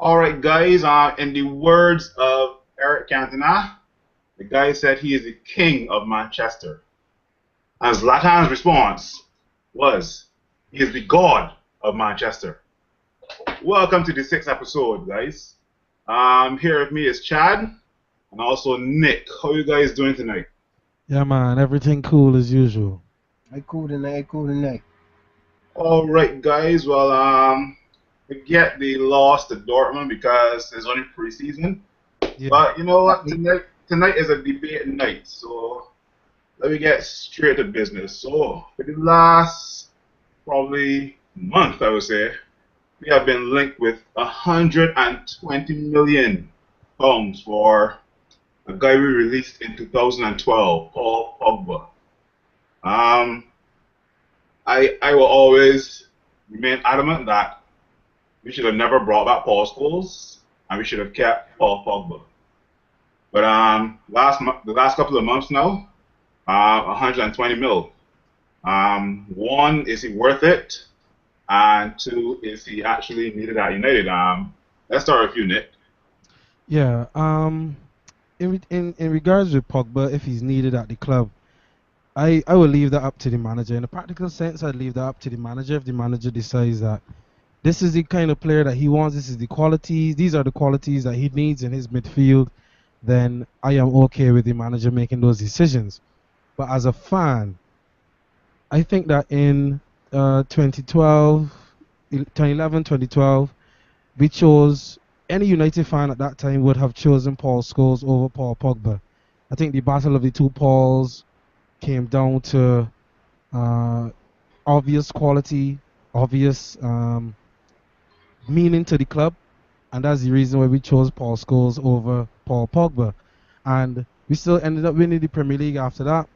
All right, guys. In the words of Eric Cantona, the guy said he is the king of Manchester. And Zlatan's response was, he is the god of Manchester. Welcome to the sixth episode, guys. Here with me is Chad and also Nick. How you guys doing tonight? Yeah, man, everything cool as usual. I cool tonight. All right, guys. Well, forget the loss to Dortmund because it's only preseason. Yeah. But you know what? Tonight is a debate night, so let me get straight to business. So for the last probably month, I would say, we have been linked with 120 million pounds for a guy we released in 2012, Paul Pogba. I will always remain adamant that we should have never brought back Paul Scholes and we should have kept Paul Pogba. But the last couple of months now, 120 mil. One, is he worth it? And two, is he actually needed at United? Let's start with you, Nick. Yeah. In regards to Pogba, if he's needed at the club, I would leave that up to the manager. In a practical sense, I'd leave that up to the manager. If the manager decides that this is the kind of player that he wants, these are the qualities that he needs in his midfield, then I am okay with the manager making those decisions. But as a fan, I think that in 2011, 2012, we chose, any United fan at that time would have chosen Paul Scholes over Paul Pogba. I think the battle of the two Pauls came down to obvious quality, obvious meaning to the club, and that's the reason why we chose Paul Scholes over Paul Pogba. And we still ended up winning the Premier League after that.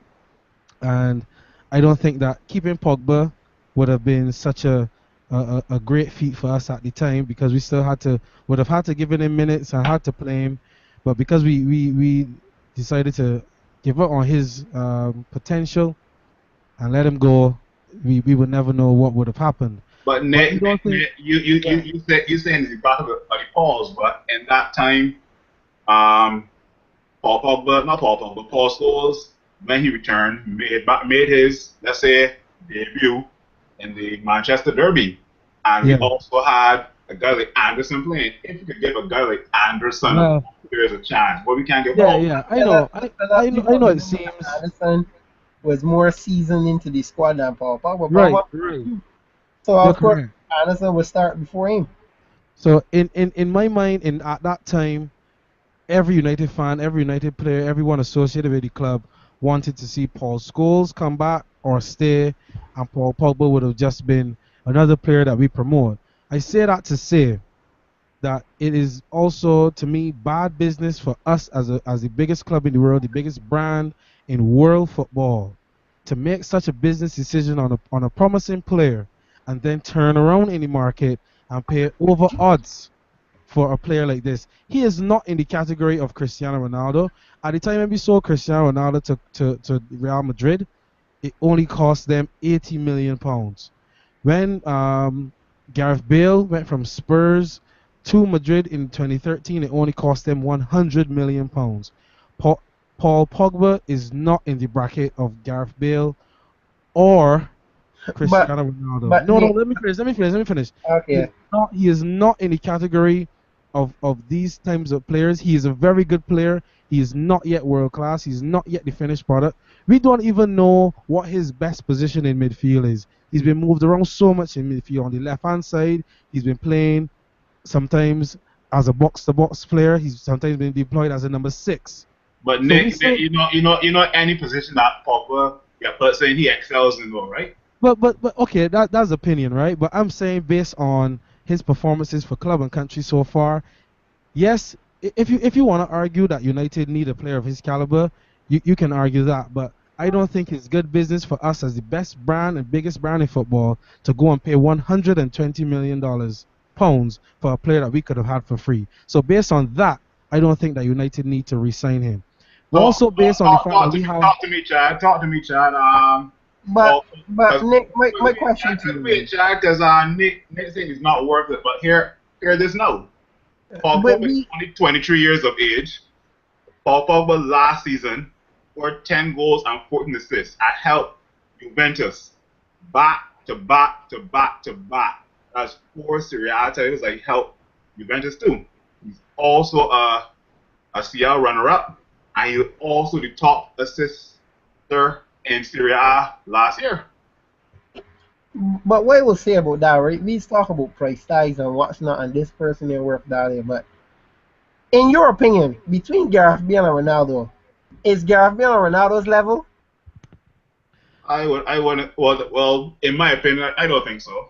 And I don't think that keeping Pogba would have been such a great feat for us at the time, because we still would have had to give him minutes and had to play him. But because we decided to give up on his potential and let him go, we would never know what would have happened. But Nick, you saying the battle of the Pauls, but in that time, Paul Scholes, when he returned, made his, let's say, debut in the Manchester Derby. And we also had a guy like Anderson playing. If you could give a guy like Anderson, there's a chance. But we can't give Paul. Yeah, I know. I know it seems Anderson was more seasoned into the squad than Paul Pogba. Right. So of course Anderson would start before him. So in my mind, at that time, every United fan, every United player, everyone associated with the club wanted to see Paul Scholes come back or stay, and Paul Pogba would have just been another player that we promote. I say that to say that it is also, to me, bad business for us as the biggest club in the world, the biggest brand in world football, to make such a business decision on a promising player and then turn around in the market and pay over odds for a player like this. He is not in the category of Cristiano Ronaldo. At the time when we sold Cristiano Ronaldo to Real Madrid, it only cost them £80 million. When Gareth Bale went from Spurs to Madrid in 2013, it only cost them £100 million. Paul Pogba is not in the bracket of Gareth Bale or Cristiano Ronaldo. No, let me finish. Okay. He is not in the category of these types of players. He is a very good player. He is not yet world class. He's not yet the finished product. We don't even know what his best position in midfield is. He's been moved around so much in midfield. On the left-hand side, he's been playing sometimes as a box-to-box player. He's sometimes been deployed as a number 6. But so Nick, you know any position that Pogba, saying he excels in, though, right? But okay, that's opinion, right? But I'm saying based on his performances for club and country so far, yes, if you want to argue that United need a player of his caliber, you can argue that. But I don't think it's good business for us as the best brand and biggest brand in football to go and pay $120 million for a player that we could have had for free. So based on that, I don't think that United need to re-sign him. But also based on the fact that we have... Talk to me, Chad. But Nick, my question to you. Wait, Chad, because Nick saying he's not worth it. But here this note. Paul But Pogba is only 23 years of age. Paul Pogba last season scored 10 goals and 14 assists. I helped Juventus back to back to back to back. That's 4 Serie A titles I helped Juventus too. He's also a CL runner-up, and he's also the top assister in Serie A last year. But what I will say about that, right? We talk about price tags and what's not, and this person is worth that. But in your opinion, between Gareth Bale and Ronaldo, is Gareth Bale on Ronaldo's level? I wouldn't. Well, in my opinion, I don't think so.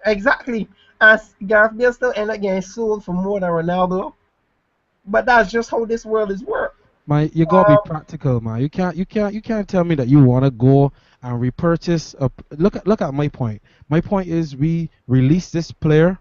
Exactly. As Gareth Bale still end up getting sold for more than Ronaldo. But that's just how this world is work. Man, you gotta be practical, man. You can't tell me that you wanna go and repurchase. Look at my point. My point is we release this player.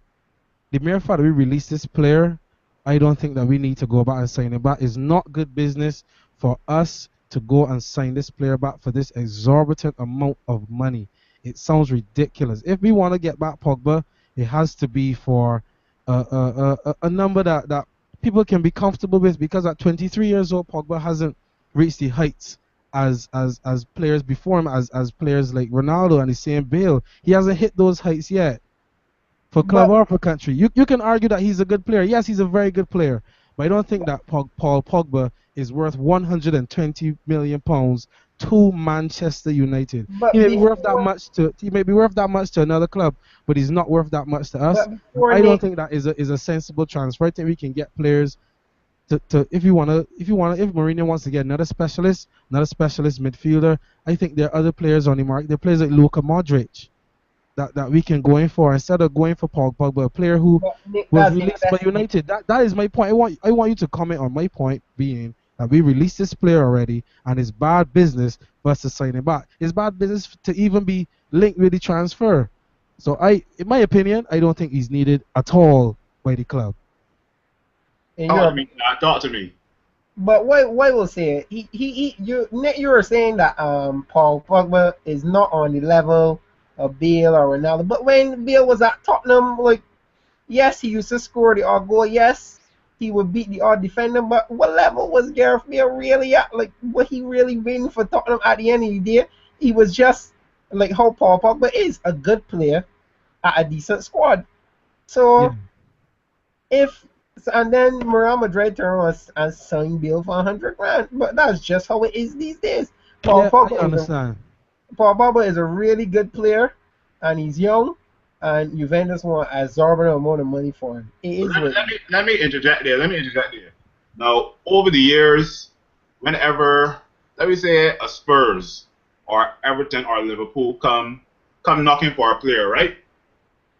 The mere fact that we release this player, I don't think that we need to go back and sign him back. It's not good business for us to go and sign this player back for this exorbitant amount of money. It sounds ridiculous. If we want to get back Pogba, it has to be for a number that people can be comfortable with, because at 23 years old, Pogba hasn't reached the heights as players before him, as players like Ronaldo and the same Bale. He hasn't hit those heights yet for club or for country. You can argue that he's a good player. Yes, he's a very good player, but I don't think that Paul Pogba is worth 120 million pounds to Manchester United. He may be worth that much to another club, but he's not worth that much to us. I don't think that is a sensible transfer. I think we can get players to if Mourinho wants to get another specialist midfielder, I think there are other players on the market. There are players like Luka Modric that we can go in for instead of going for Paul Pogba, a player who was released by United. That is my point. I want you to comment on my point being that we released this player already, and it's bad business for us to sign him back. It's bad business to even be linked with the transfer. So in my opinion, I don't think he's needed at all by the club. Talk to me. But what will say you were saying that Paul Pogba is not on the level of Bale or Ronaldo. But when Bale was at Tottenham, like, yes, he used to score the odd goal. Yes, he would beat the odd defender. But what level was Gareth Bale really at? Like, what he really been for Tottenham at the end of the day? He was just like how Paul Pogba is, a good player at a decent squad. So and then Real Madrid turned around and signed Bale for 100 grand. But that's just how it is these days. Paul Pogba is a really good player, and he's young, and Juventus want an exorbitant amount of money for him. Let me interject there. Now, over the years, whenever, let me say, a Spurs or Everton or Liverpool come knocking for a player, right?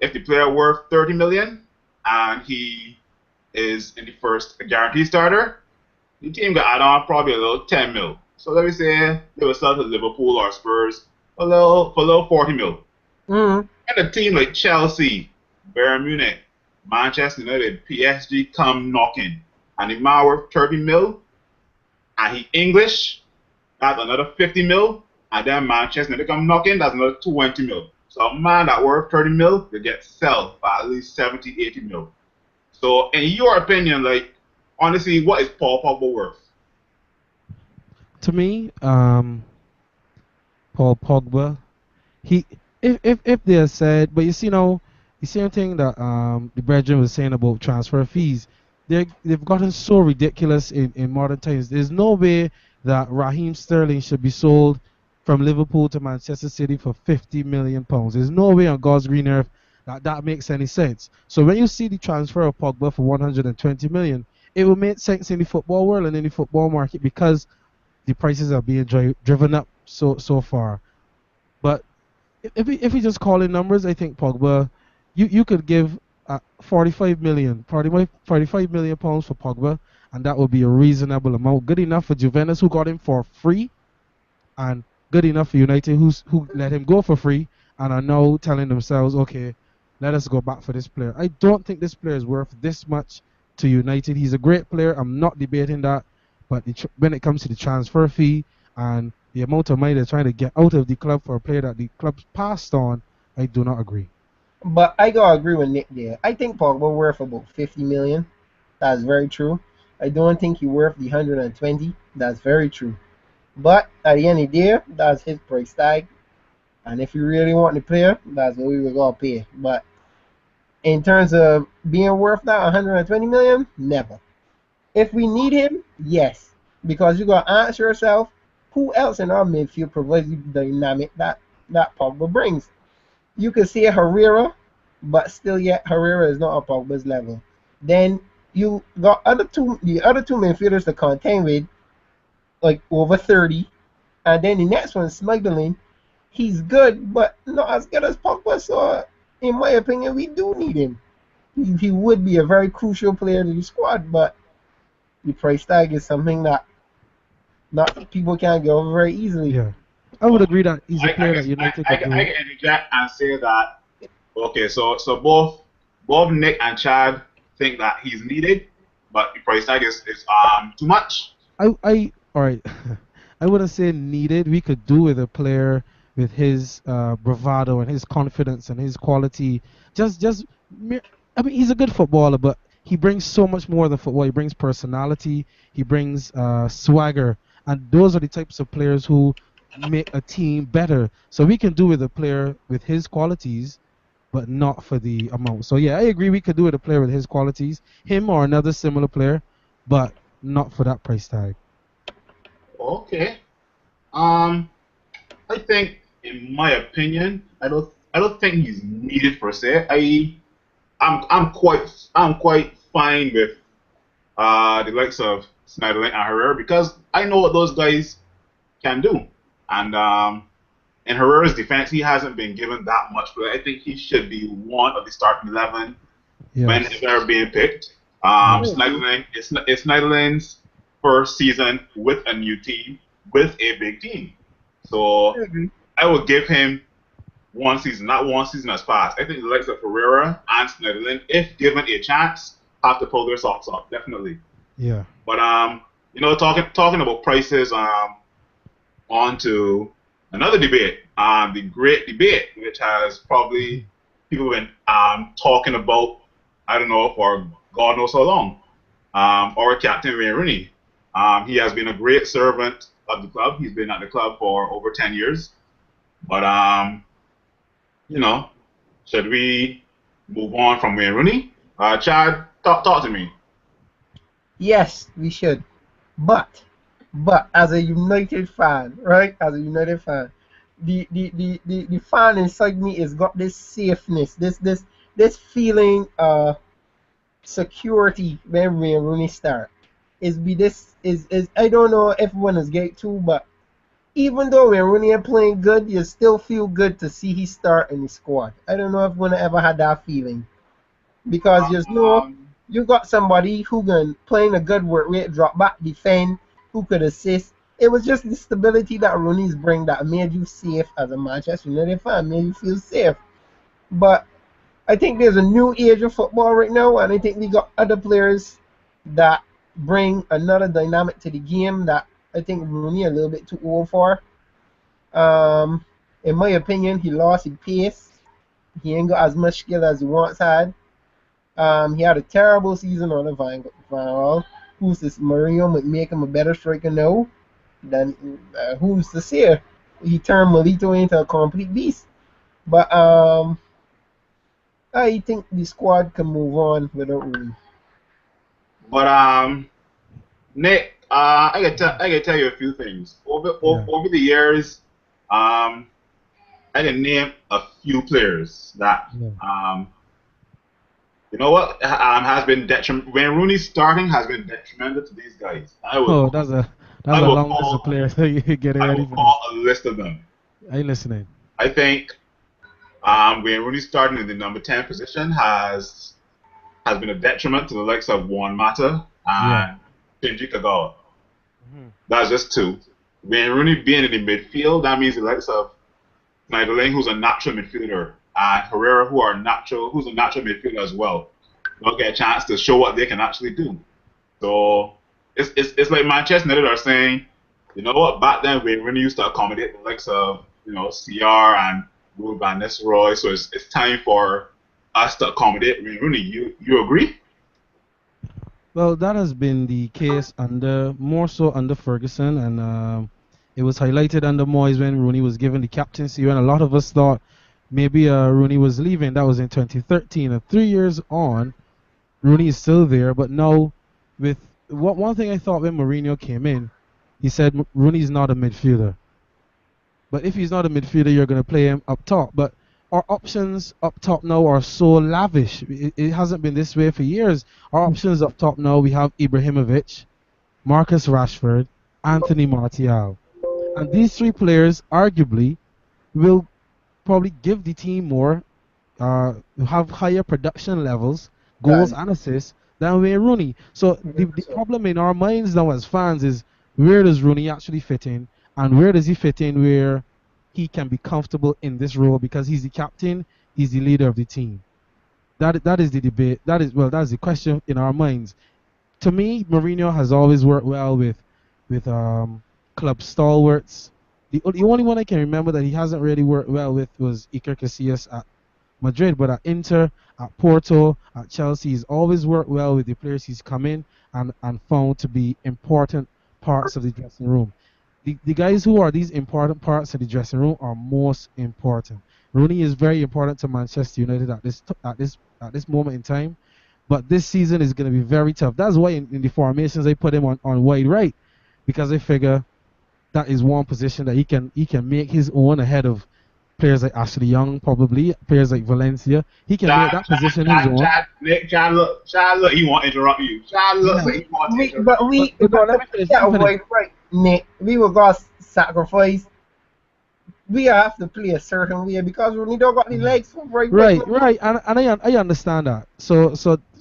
If the player worth 30 million and he is in the first guarantee starter, the team got add on probably a little 10 mil. So let me say they will sell to Liverpool or Spurs for a little 40 mil. And a team like Chelsea, Bayern Munich, Manchester United, PSG come knocking, and the man worth 30 mil, and he English, that's another 50 mil, and then Manchester United come knocking, that's another 20 mil. So a man that worth 30 mil, they get sell for at least 70, 80 mil. So in your opinion, like, honestly, what is Paul Pogba worth? To me, Paul Pogba, if they said, but you see now, the same thing that the brethren was saying about transfer fees, they've gotten so ridiculous in modern times. There's no way that Raheem Sterling should be sold from Liverpool to Manchester City for 50 million pounds. There's no way on God's green earth that makes any sense. So when you see the transfer of Pogba for 120 million, it will make sense in the football world and in the football market because the prices are being driven up so far. But if we just call in numbers, I think Pogba, you could give 45 million pounds for Pogba, and that would be a reasonable amount. Good enough for Juventus, who got him for free, and good enough for United, who let him go for free and are now telling themselves, okay, let us go back for this player. I don't think this player is worth this much to United. He's a great player. I'm not debating that. But when it comes to the transfer fee and the amount of money they're trying to get out of the club for a player that the club's passed on, I do not agree. But I gotta agree with Nick there. I think Pogba worth about 50 million. That's very true. I don't think he's worth the 120. That's very true. But at the end of the day, that's his price tag. And if you really want the player, that's what we were gonna pay. But in terms of being worth that 120 million, never. If we need him, yes. Because you gotta ask yourself, who else in our midfield provides the dynamic that Pogba brings? You could say Herrera, but still yet Herrera is not on Pogba's level. Then you got the other two midfielders to contend with, like over 30, and then the next one, Snyderlin, he's good, but not as good as Pogba. So, in my opinion, we do need him. He would be a very crucial player to the squad, but the price tag is something that not people can't get over very easily. Yeah, I would agree that he's a player that United I could can do. interject and say that. Okay, so both Nick and Chad think that he's needed, but the price tag is too much. All right. I wouldn't say needed. We could do with a player with his bravado and his confidence and his quality. I mean, he's a good footballer, but he brings so much more than football. He brings personality. He brings swagger, and those are the types of players who make a team better. So we can do with a player with his qualities, but not for the amount. So yeah, I agree. We could do with a player with his qualities, him or another similar player, but not for that price tag. Okay. I think, in my opinion, I don't think he's needed per se. I'm quite fine with the likes of Snyderlin and Herrera because I know what those guys can do. And in Herrera's defense, he hasn't been given that much, but I think he should be one of the starting 11 when they're being picked. Snyderlin, it's Snyderlin's first season with a new team, with a big team. So I would give him one season, not one season as fast. I think the likes of Herrera and Snyderlin, if given a chance, have to pull their socks off, definitely. Yeah. But talking about prices, on to another debate, the great debate, which has probably people been talking about, I don't know, for God knows how long. Our captain Wayne Rooney. He has been a great servant of the club. He's been at the club for over 10 years. But should we move on from Wayne Rooney? Chad, talk to me. Yes, we should. But as a United fan, right? As a United fan, the fan inside me has got this safeness, this feeling security when Wayne Rooney start. Is I don't know if everyone is getting to, but even though Wayne Rooney is playing good, you still feel good to see he start in the squad. I don't know if one ever had that feeling. Because you got somebody who can play in a good work rate, drop back, defend, who could assist. It was just the stability that Rooney's bring that made you safe as a Manchester United fan, made you feel safe. But I think there's a new age of football right now, and I think we got other players that bring another dynamic to the game that I think Rooney a little bit too old for. In my opinion, he lost his pace. He ain't got as much skill as he once had. He had a terrible season on the Van Gaal. Who's this? Mourinho might make him a better striker now. Then who's to say? He turned Melito into a complete beast. But I think the squad can move on without Rooney. But Nick, I can tell you a few things. Over the years, I can name a few players that you know what? Has been detrimental. When Rooney's starting, has been detrimental to these guys. That's a long list of players. You get ready I will for call a list of them. Are you listening? I think when Rooney starting in the number 10 position has been a detriment to the likes of Juan Mata and Shinji Kagawa. That's just two. When Rooney being in the midfield, that means the likes of Snyderlin, who's a natural midfielder, and Herrera, who's a natural midfielder as well, don't get a chance to show what they can actually do. So it's like Manchester United are saying, you know what? Back then, when Rooney used to accommodate the likes of CR and Ruud van Nistelrooy, so it's time for us to accommodate Rooney. You agree? Well, that has been the case under more so under Ferguson, and it was highlighted under Moyes when Rooney was given the captaincy. When a lot of us thought maybe Rooney was leaving, that was in 2013. And 3 years on, Rooney is still there. But now, with one thing I thought when Mourinho came in, he said Rooney's not a midfielder. But if he's not a midfielder, you're going to play him up top. But our options up top now are so lavish. It hasn't been this way for years. Our options up top now, we have Ibrahimovic, Marcus Rashford, Anthony Martial. And these three players arguably will probably give the team more, have higher production levels, goals and assists than Wayne Rooney. So the problem in our minds now as fans is, where does Rooney actually fit in, and where does he fit in where he can be comfortable in this role, because he's the captain, he's the leader of the team. That is the debate. That is the question in our minds. To me, Mourinho has always worked well with club stalwarts. The only one I can remember that he hasn't really worked well with was Iker Casillas at Madrid, but at Inter, at Porto, at Chelsea, he's always worked well with the players he's come in and found to be important parts of the dressing room. The guys who are these important parts of the dressing room are most important. Rooney is very important to Manchester United at this moment in time, but this season is going to be very tough. That's why in the formations I put him on wide right, because I figure that is one position that he can make his own ahead of players like Ashley Young, probably players like Valencia. He can make that position his own. Chad, look, he want to interrupt you. Chad, look, he want to interrupt Let me finish. Right, Nick, we will go sacrifice. We have to play a certain way because we don't got the legs for Right, and I understand that. So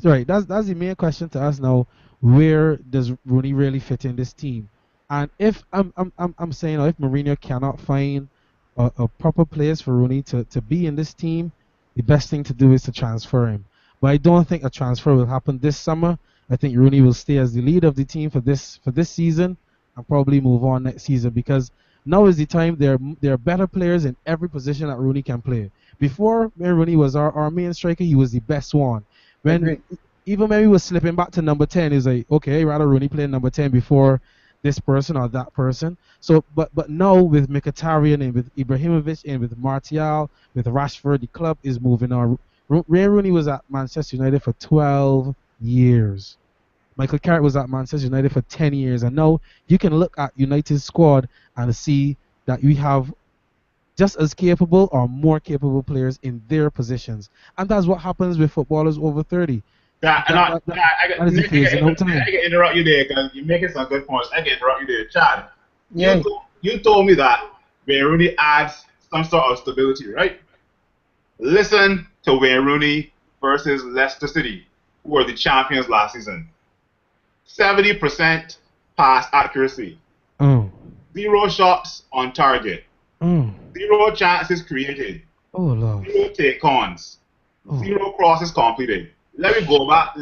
right, that's the main question to us now. Where does Rooney really fit in this team? And if I'm saying, if Mourinho cannot find a proper place for Rooney to be in this team, the best thing to do is to transfer him. But I don't think a transfer will happen this summer. I think Rooney will stay as the leader of the team for this season and probably move on next season, because now is the time. There are better players in every position that Rooney can play. Before, when Rooney was our main striker, he was the best one. Even when he was slipping back to number 10, he's like, okay, rather Rooney playing number 10 before this person or that person. So, but now with Mkhitaryan and with Ibrahimovic and with Martial, with Rashford, the club is moving on. Ray Rooney was at Manchester United for 12 years. Michael Carrick was at Manchester United for 10 years. And now you can look at United's squad and see that we have just as capable or more capable players in their positions. And that's what happens with footballers over 30. I can interrupt you there because you're making some good points. I can interrupt you there, Chad. Yeah. You told me that Wayne Rooney adds some sort of stability, right? Listen to Wayne Rooney versus Leicester City, who were the champions last season. 70% pass accuracy. 0 shots on target. 0 chances created. 0 take-ons. 0 crosses completed. Let me go back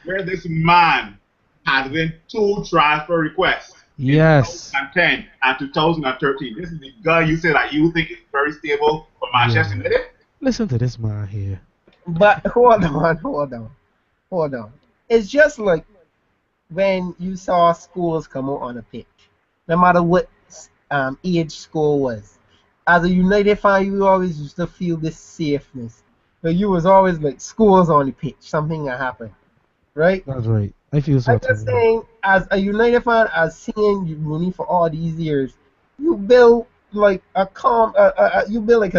where this man has been 2 transfer requests. Yes. In 2010 and 2013. This is the guy you say that you think is very stable for Manchester United? Listen to this man here. But hold on. It's just like when you saw schools come out on a pitch, no matter what age school was. As a United fan, you always used to feel this safeness. But you was always like, schools on the pitch, something that happened, right? That's right. I feel so. I'm just saying, as a United fan, as seeing Rooney for all these years, you build like a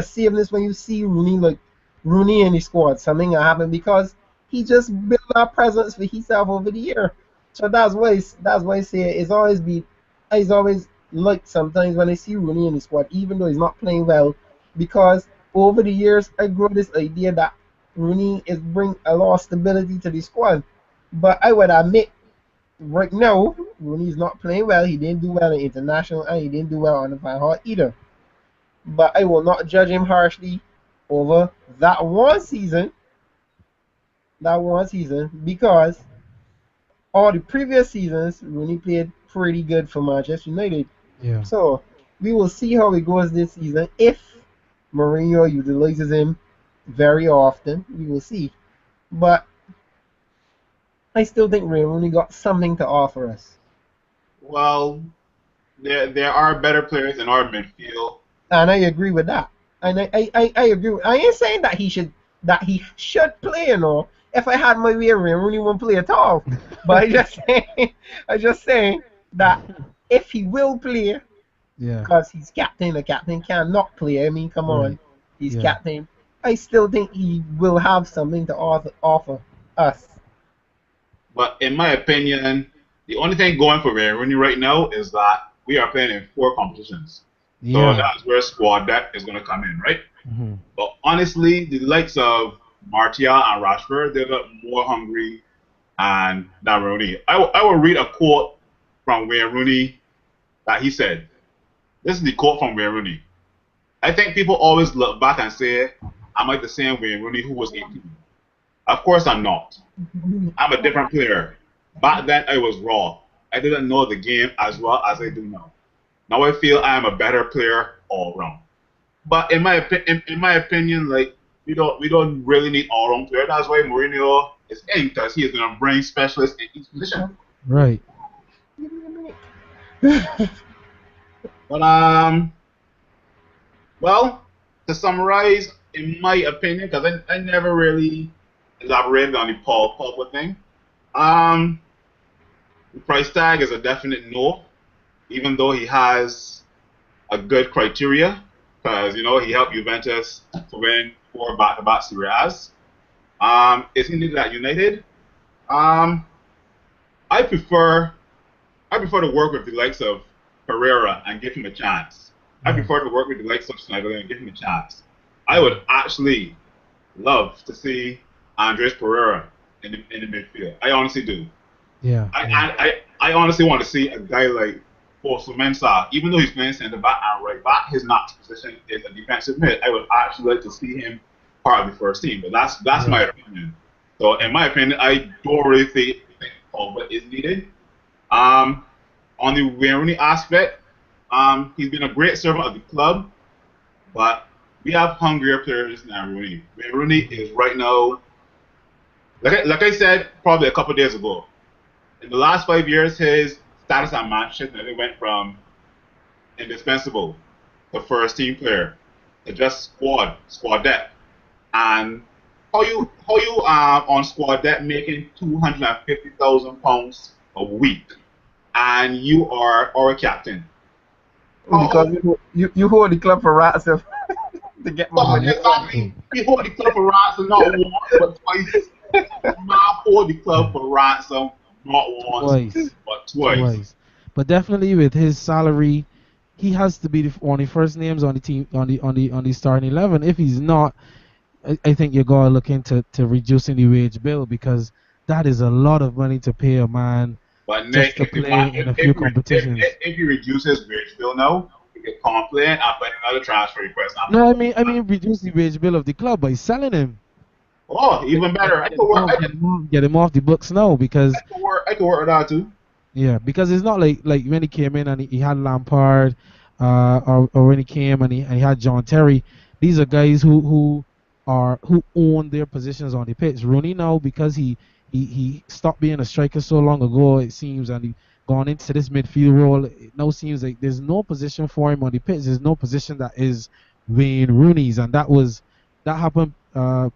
safeness when you see Rooney in the squad, something that happened because he just built a presence for himself over the year. So that's why I say it's always like sometimes when I see Rooney in the squad, even though he's not playing well, because over the years I grew this idea that Rooney is bring a lot of stability to the squad. But I would admit, right now, Rooney's not playing well. He didn't do well in international, and he didn't do well on the Van Hart either. But I will not judge him harshly over that one season, because all the previous seasons, Rooney played pretty good for Manchester United. Yeah. So we will see how it goes this season. If Mourinho utilizes him very often, we will see. But I still think Wayne Rooney got something to offer us. Well, there are better players in our midfield. And I agree with that. And I agree. I ain't saying that he should play, you know. If I had my way, Wayne Rooney won't play at all. But I just saying that if he will play, Yeah. because he's captain, the captain cannot play. I mean, come on, he's captain. I still think he will have something to offer us. But in my opinion, the only thing going for Wayne Rooney right now is that we are playing in 4 competitions. So that's where squad depth is going to come in, right? Mm-hmm. But honestly, the likes of Martial and Rashford, they look more hungry than Rooney. I will read a quote from Wayne Rooney that he said. This is the quote from Wayne Rooney. I think people always look back and say, I'm like the same Wayne Rooney who was 18. Of course I'm not. I'm a different player. Back then I was raw. I didn't know the game as well as I do now. Now I feel I am a better player all round. But in my opinion, like we don't really need all round player. That's why Mourinho is in, because he is gonna bring specialists in each position. Right. But well, to summarize, in my opinion, because I never really elaborated on the Paul Pogba thing. The price tag is a definite no, even though he has a good criteria, because he helped Juventus to win 4 back-to-back Serie A's. Is he needed at United? I prefer to work with the likes of Pereira and give him a chance. I prefer to work with the likes of Schneiderlin and give him a chance. I would actually love to see Andres Pereira in the midfield. I honestly do. Yeah. I honestly want to see a guy like Paul Pogba, even though he's playing centre back and right back, his natural position is a defensive mid. I would actually like to see him part of the first team, but that's my opinion. So in my opinion, I don't really think Pogba is needed. On the Wayne Rooney aspect, he's been a great servant of the club, but we have hungrier players than Rooney. Wayne Rooney is right now, like I said probably a couple of days ago, in the last 5 years, his status at Manchester United went from indispensable to first team player to just squad depth. And how you on squad depth making £250,000 a week, and you are our captain? Because you hold the club for ransom to get more money. Exactly. We hold the club for ransom not once but twice. Not hold the club for ransom not once but twice. But definitely with his salary, he has to be one of the first names on the team on the starting 11. If he's not, I think you're going to look into reducing the wage bill, because that is a lot of money to pay a man just to play in a few competitions. If he reduces wage bill now, he can complain and put another transfer request. No, I mean reduce the wage bill of the club by selling him. Oh, even better. I could get him off the books now, because I could work with that too. Yeah, because it's not like when he came in and he had Lampard, or when he came and he had John Terry. These are guys who own their positions on the pitch. Rooney now, because he stopped being a striker so long ago, it seems, and he gone into this midfield role. It now seems like there's no position for him on the pitch. There's no position that is Wayne Rooney's, and that happened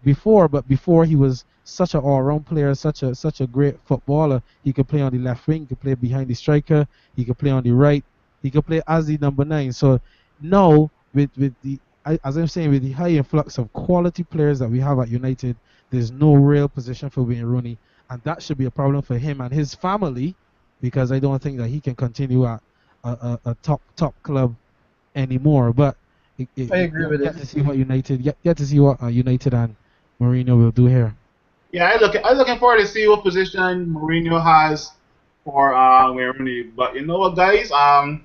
before. But before, he was such an all-round player, such a great footballer. He could play on the left wing, he could play behind the striker, he could play on the right, he could play as the number 9. So now, with the, as I'm saying, with the high influx of quality players that we have at United, there's no real position for Wayne Rooney, and that should be a problem for him and his family, because I don't think that he can continue at a top club anymore. But I agree with it. To see what United get to see what United and Mourinho will do here. Yeah, I'm looking forward to see what position Mourinho has for Wayne Rooney. But you know what, guys? I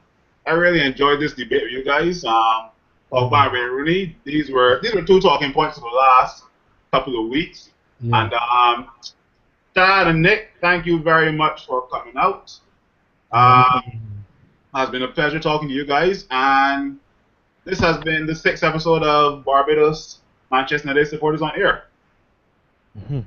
really enjoyed this debate with you guys. Pogba and Wayne Rooney. These were 2 talking points for the last couple of weeks. Yeah. And Chad and Nick, thank you very much for coming out. Has been a pleasure talking to you guys, and this has been the 6th episode of Barbados Manchester United Supporters on Air. Mm-hmm.